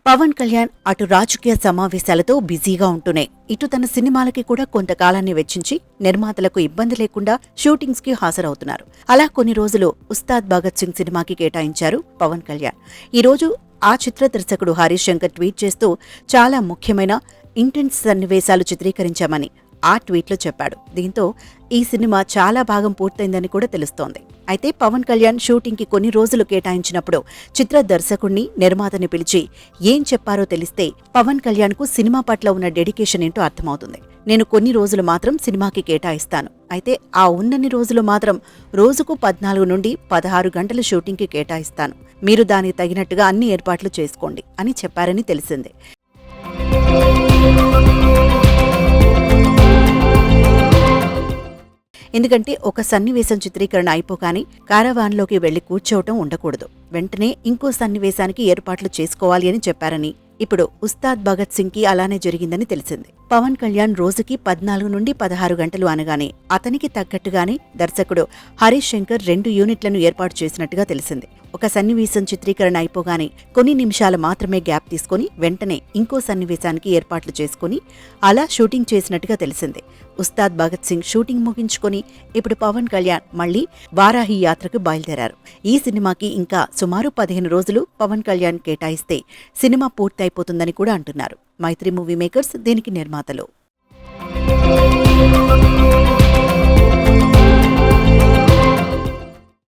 పవన్ కళ్యాణ్ అటు రాజకీయ సమావేశాలతో బిజీగా ఉంటూనే ఇటు తన సినిమాలకి కూడా కొంతకాలాన్ని వెచ్చించి నిర్మాతలకు ఇబ్బంది లేకుండా షూటింగ్స్ కి హాజరవుతున్నారు. అలా కొన్ని రోజులు ఉస్తాద్ భగత్ సింగ్ సినిమాకి కేటాయించారు పవన్ కళ్యాణ్. ఈ రోజు ఆ చిత్ర దర్శకుడు హరీష్ శంకర్ ట్వీట్ చేస్తూ చాలా ముఖ్యమైన ఇంటెన్స్ సన్నివేశాలు చిత్రీకరించామని ఆ ట్వీట్లో చెప్పాడు. దీంతో ఈ సినిమా చాలా భాగం పూర్తయిందని కూడా తెలుస్తోంది. అయితే పవన్ కళ్యాణ్ షూటింగ్కి కొన్ని రోజులు కేటాయించినప్పుడు చిత్ర దర్శకుణ్ణి నిర్మాతని పిలిచి ఏం చెప్పారో తెలిస్తే పవన్ కళ్యాణ్కు సినిమా పట్ల ఉన్న డెడికేషన్ ఏంటో అర్థమవుతుంది. నేను కొన్ని రోజులు మాత్రం సినిమాకి కేటాయిస్తాను, అయితే ఆ ఉన్నన్ని రోజులు మాత్రం రోజుకు 14 నుండి 16 గంటలు షూటింగ్కి కేటాయిస్తాను, మీరు దానికి తగినట్టుగా అన్ని ఏర్పాట్లు చేసుకోండి అని చెప్పారని తెలిసింది. ఎందుకంటే ఒక సన్నివేశం చిత్రీకరణ అయిపోగానే కారవాన్లోకి వెళ్లి కూర్చోవటం ఉండకూడదు, వెంటనే ఇంకో సన్నివేశానికి ఏర్పాట్లు చేసుకోవాలి అని చెప్పారని. ఇప్పుడు ఉస్తాద్ భగత్ సింగ్ కి అలానే జరిగిందని తెలిసింది. పవన్ కళ్యాణ్ రోజుకి 14 నుండి 16 గంటలు అనగానే అతనికి తగ్గట్టుగానే దర్శకుడు హరీష్ శంకర్ 2 యూనిట్లను ఏర్పాటు చేసినట్టుగా తెలిసింది. ఒక సన్నివేశం చిత్రీకరణ అయిపోగానే కొన్ని నిమిషాలు మాత్రమే గ్యాప్ తీసుకుని వెంటనే ఇంకో సన్నివేశానికి ఏర్పాట్లు చేసుకుని అలా షూటింగ్ చేసినట్టుగా తెలిసింది. ఉస్తాద్ భగత్ సింగ్ షూటింగ్ ముగించుకొని ఇప్పుడు పవన్ కళ్యాణ్ మళ్లీ వారాహి యాత్రకు బయలుదేరారు. ఈ సినిమాకి ఇంకా సుమారు 15 రోజులు పవన్ కళ్యాణ్ కేటాయిస్తే సినిమా పూర్తయిపోతుందని కూడా అంటున్నారు మైత్రి మూవీ మేకర్స్, దీనికి నిర్మాతలు.